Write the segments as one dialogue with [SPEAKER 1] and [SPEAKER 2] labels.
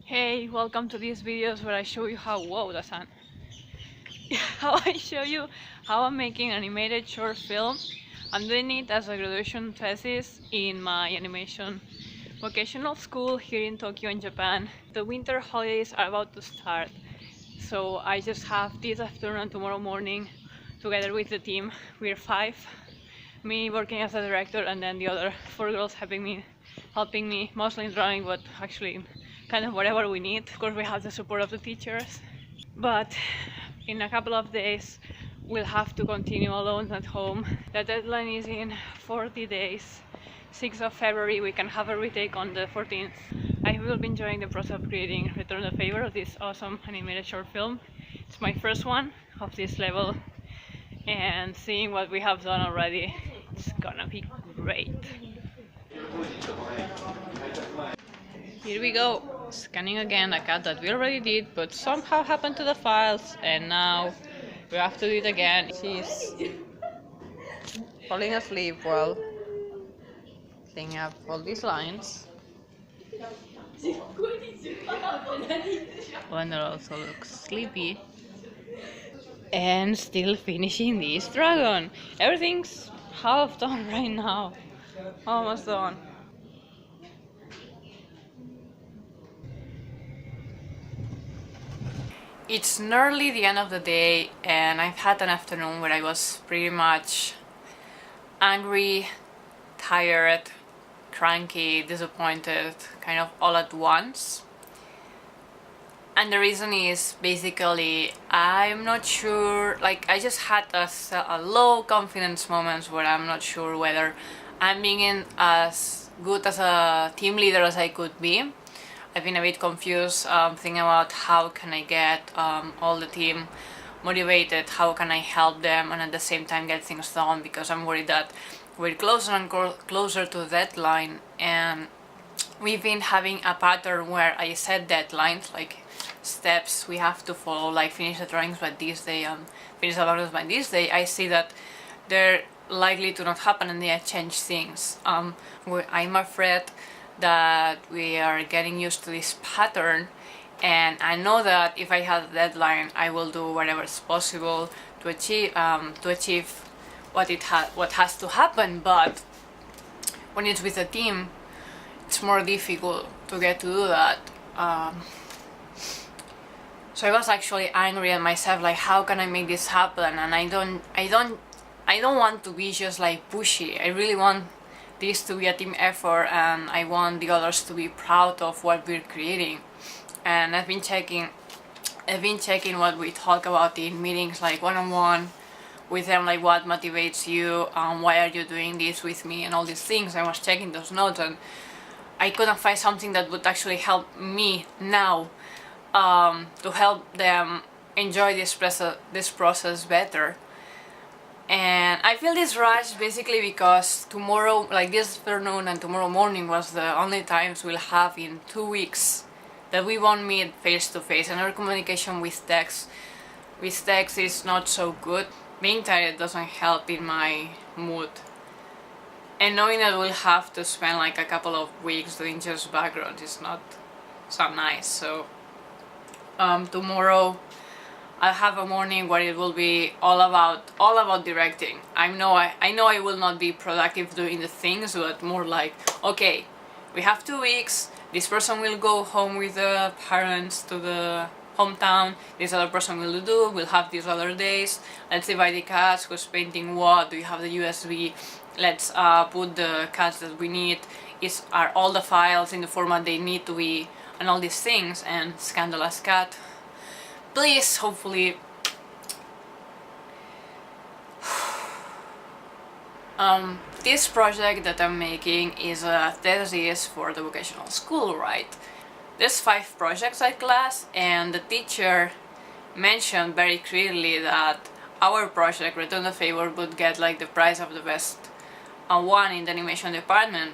[SPEAKER 1] Hey, welcome to these videos where I show you how, whoa, the sun. How I show you how I'm making an animated short film. I'm doing it as a graduation thesis in my animation vocational school here in Tokyo in Japan. The winter holidays are about to start, so I just have this afternoon and tomorrow morning together with the team. We're 5, me working as a director and then the other 4 girls helping me mostly in drawing, but actually kind of whatever we need. Of course we have the support of the teachers, but in a couple of days we'll have to continue alone at home. The deadline is in 40 days. 6th of February we can have a retake on the 14th. I will be enjoying the process of creating Return the Favor of this awesome animated short film. It's my first one of this level, and seeing what we have done already, it's gonna be great. Here we go, scanning again a cut that we already did, but somehow happened to the files, and now we have to do it again. She's falling asleep while cleaning up all these lines. Wonder also looks sleepy. And still finishing this dragon. Everything's half done right now. Almost done. It's nearly the end of the day, and I've had an afternoon where I was pretty much angry, tired, cranky, disappointed, kind of all at once. And the reason is basically I'm not sure, like I just had a low confidence moments where I'm not sure whether I'm being as good as a team leader as I could be. I've been a bit confused thinking about how can I get all the team motivated, how can I help them and at the same time get things done, because I'm worried that we're closer and closer to the deadline, and we've been having a pattern where I set deadlines, like steps we have to follow, like finish the drawings by this day and finish the backgrounds by this day. I see that they're likely to not happen and they change things. I'm afraid that we are getting used to this pattern, and I know that if I have a deadline I will do whatever is possible to achieve what has to happen, but when it's with a team it's more difficult to get to do that. So I was actually angry at myself, like how can I make this happen? And I don't want to be just like pushy. I really want this to be a team effort, and I want the others to be proud of what we're creating. And I've been checking what we talk about in meetings, like one-on-one with them, like what motivates you, why are you doing this with me, and all these things. I was checking those notes and I couldn't find something that would actually help me now to help them enjoy this process better. And I feel this rush basically because tomorrow, like this afternoon and tomorrow morning, was the only times we'll have in 2 weeks that we won't meet face to face, and our communication with text is not so good. Being tired doesn't help in my mood, and knowing that we'll have to spend like a couple of weeks doing just background is not so nice. So tomorrow I'll have a morning where it will be all about directing. I know I will not be productive doing the things, but more like, okay, we have 2 weeks, this person will go home with the parents to the hometown, this other person we'll have these other days, let's divide the cats, who's painting what, do you have the USB, let's put the cats that we need, are all the files in the format they need to be, and all these things. And Scandalous Cat, please, hopefully. This project that I'm making is a thesis for the vocational school, right? There's 5 projects at class, and the teacher mentioned very clearly that our project, Return the Favor, would get like the prize of the best one in the animation department.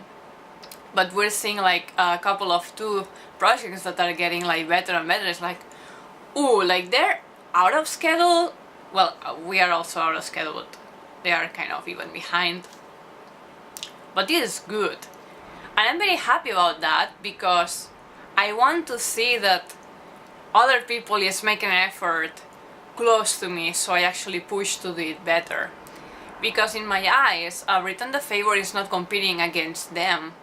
[SPEAKER 1] But we're seeing like a couple of 2 projects that are getting like better and better. It's like, ooh, like they're out of schedule. Well, we are also out of schedule, but they are kind of even behind. But this is good. And I'm very happy about that, because I want to see that other people is making an effort close to me, so I actually push to do it better. Because in my eyes, Return the Favor is not competing against them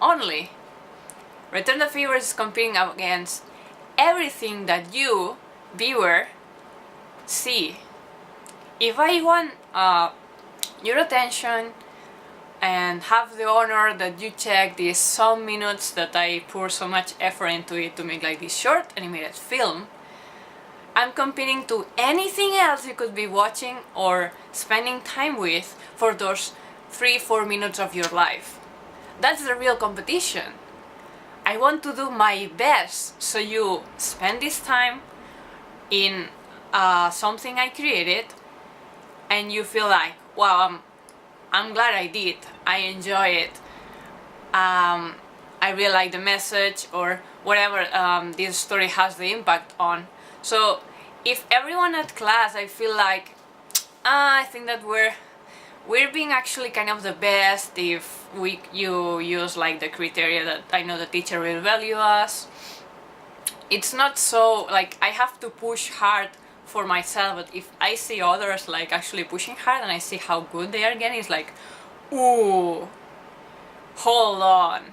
[SPEAKER 1] only. Return the Favor is competing against everything that you, viewer, see. If I want your attention and have the honor that you check these some minutes that I pour so much effort into it to make like this short animated film, I'm competing to anything else you could be watching or spending time with for those 3-4 minutes of your life. That's the real competition. I want to do my best so you spend this time in something I created and you feel like, wow, I'm glad I did, I enjoy it, I really like the message or whatever this story has the impact on. So if everyone at class, I feel like I think that we're being actually kind of the best if you use like the criteria that I know the teacher will value us. It's not so like I have to push hard for myself, but if I see others like actually pushing hard and I see how good they are getting, it's like, ooh, hold on.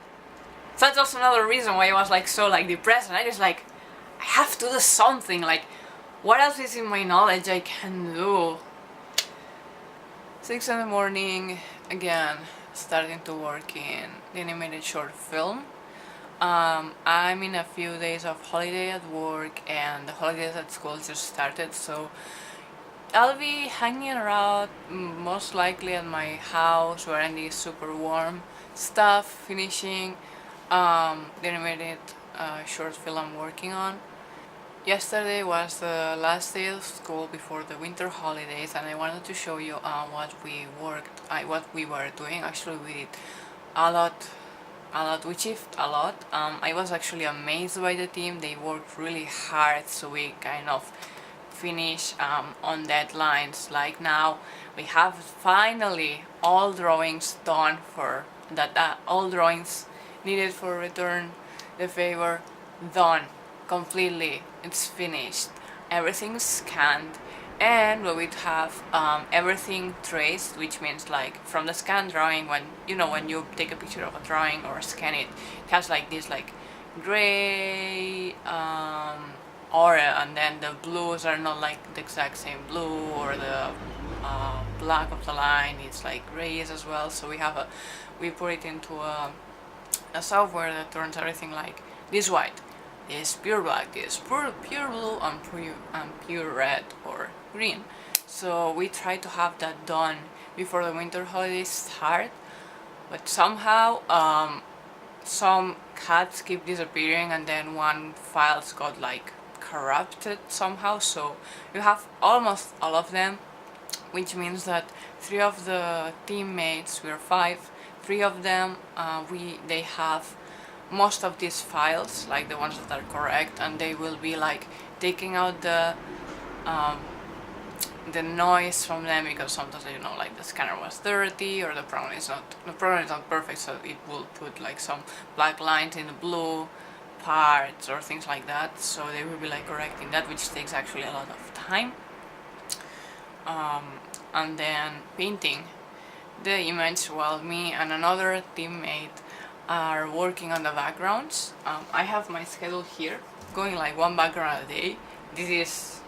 [SPEAKER 1] So that's also another reason why I was like so like depressed, and I just like, I have to do something, like what else is in my knowledge I can do? 6 in the morning, again, starting to work in the animated short film. I'm in a few days of holiday at work and the holidays at school just started, so I'll be hanging around most likely at my house wearing this super warm stuff, finishing the animated short film I'm working on. Yesterday was the last day of school before the winter holidays, and I wanted to show you what we were doing. Actually, we did a lot. We achieved a lot. I was actually amazed by the team. They worked really hard, so we kind of finish on deadlines. Like now, we have finally all drawings done for that. All drawings needed for Return the Favor done completely. It's finished. Everything's scanned, and we would have everything traced, which means like from the scan drawing, when you take a picture of a drawing or scan it, it has like this like gray aura, and then the blues are not like the exact same blue, or the black of the line is like grays as well. So we put it into a software that turns everything like this white, this pure black, this pure blue, and pure red or green. So we try to have that done before the winter holidays start, but somehow some cuts keep disappearing, and then one files got like corrupted somehow, so you have almost all of them, which means that 3 of the teammates, we're 5, 3 of them they have most of these files, like the ones that are correct, and they will be like taking out the noise from them, because sometimes like the scanner was dirty, or the program is not perfect, so it will put like some black lines in the blue parts or things like that. So they will be like correcting that, which takes actually a lot of time. And then painting the image while me and another teammate are working on the backgrounds. I have my schedule here, going like 1 background a day. This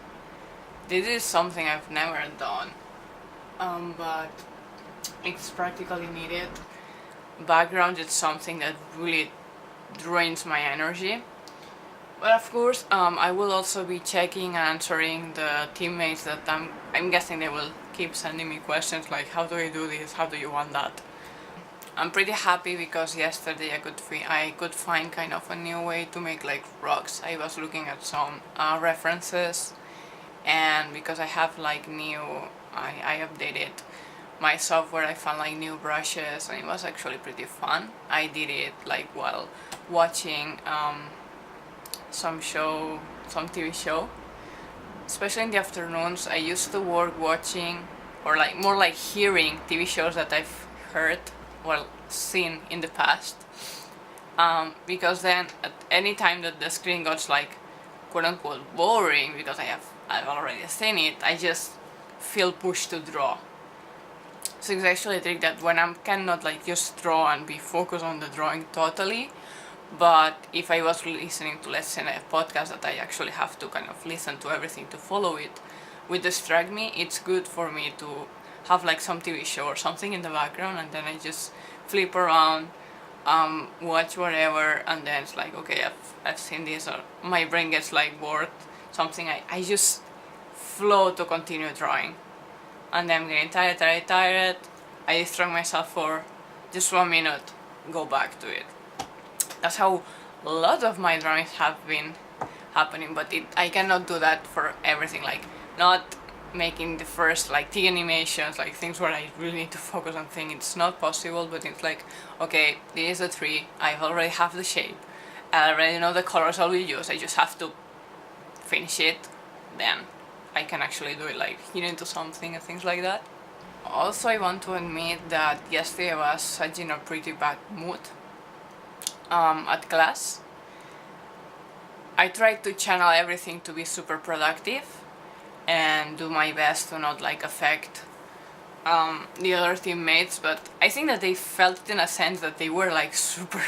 [SPEAKER 1] is something I've never done, but it's practically needed. Background is something that really drains my energy. But of course, I will also be checking and answering the teammates that I'm guessing they will keep sending me questions like, how do I do this? How do you want that? I'm pretty happy because yesterday I could find kind of a new way to make like rocks. I was looking at some references, and because I have like I updated my software, I found like new brushes, and it was actually pretty fun. I did it like while watching some TV show, especially in the afternoons. I used to work watching, or like more like hearing TV shows that I've heard, well, seen in the past. because then at any time that the screen got like quote unquote boring because I've already seen it, I just feel pushed to draw. So it's actually a trick that when I cannot like just draw and be focused on the drawing totally, but if I was listening to, let's say, a podcast that I actually have to kind of listen to everything to follow it, would distract me, it's good for me to have like some TV show or something in the background, and then I just flip around, watch whatever, and then it's like, okay, I've seen this, or my brain gets like bored, something, I just flow to continue drawing. And then I'm getting tired, I distract myself for just 1 minute, go back to it. That's how a lot of my drawings have been happening, but I cannot do that for everything, like not making the first like T animations, like things where I really need to focus on things, it's not possible. But it's like, okay, this is a tree, I already have the shape, I already know the colors I will use, I just have to finish it, then I can actually do it, like hit into something and things like that. Also, I want to admit that yesterday I was such in a pretty bad mood at class. I tried to channel everything to be super productive and do my best to not like affect the other teammates, but I think that they felt in a sense that they were like super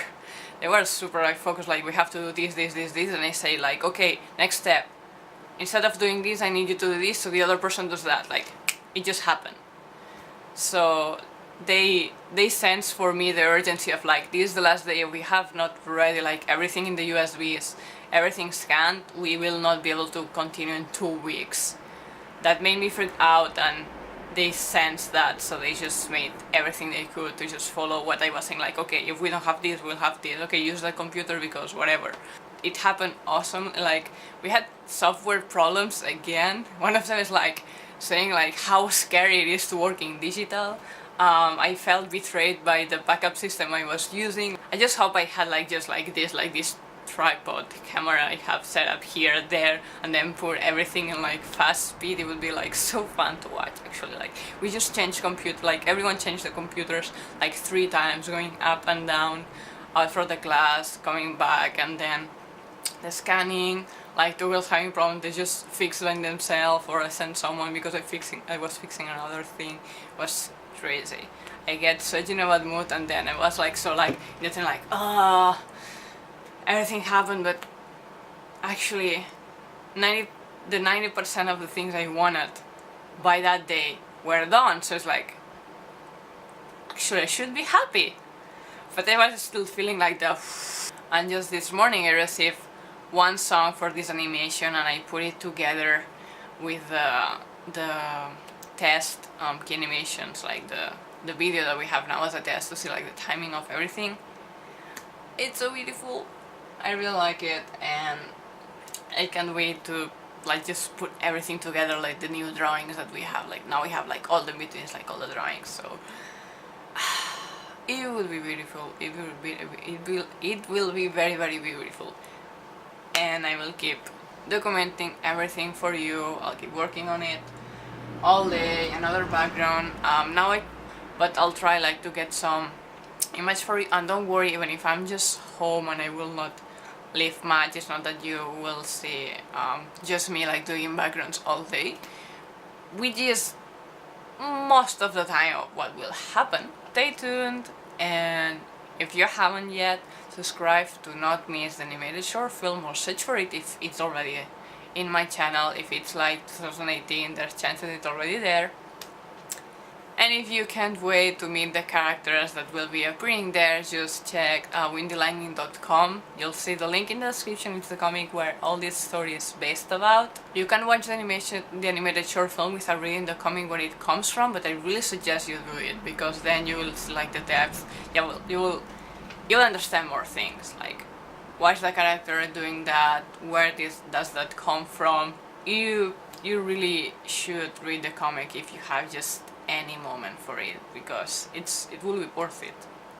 [SPEAKER 1] like focused, like we have to do this, and I say like, okay, next step, instead of doing this I need you to do this, so the other person does that, like it just happened. So they sense for me the urgency of like, this is the last day, we have not ready like everything in the USBs, everything scanned, we will not be able to continue in 2 weeks. That made me freak out, and they sensed that, so they just made everything they could to just follow what I was saying, like, okay, if we don't have this, we'll have this, okay, use the computer because whatever. It happened awesome. Like, we had software problems again. One of them is like saying like how scary it is to work in digital. I felt betrayed by the backup system I was using. I just hope I had like just like this tripod camera I have set up here, there, and then put everything in like fast speed. It would be like so fun to watch actually. Like, we just changed like everyone changed the computers like 3 times, going up and down out for the class, coming back, and then the scanning, like the wheels having problems, they just fix them themselves, or I send someone because I was fixing another thing. It was crazy. I get such in a bad mood, and then I was like so like getting like everything happened, but actually 90% of the things I wanted by that day were done, so it's like actually I should be happy. But I was still feeling like the and just this morning I received one song for this animation, and I put it together with the test key animations, like the video that we have now as a test to see like the timing of everything. It's so beautiful, I really like it, and I can't wait to like just put everything together, like the new drawings that we have. Like now we have like all the betweens, like all the drawings, so it will be beautiful. It will be very, very beautiful, and I will keep documenting everything for you. I'll keep working on it all day. Another background. But I'll try like to get some image for you. And don't worry, even if I'm just home and I will not leave much, it's not that you will see just me like doing backgrounds all day, which is most of the time what will happen. Stay tuned, and if you haven't yet, subscribe to not miss the animated short film, or search for it if it's already in my channel. If it's like 2018, there's chances it's already there. And if you can't wait to meet the characters that will be appearing there, just check windylightning.com. You'll see the link in the description. It's the comic where all this story is based about. You can watch the animated short film without reading the comic where it comes from, but I really suggest you do it, because then you will see like the depth. You'll understand more things, like why's the character doing that, where does that come from. You really should read the comic if you have just any moment for it, because it will be worth it.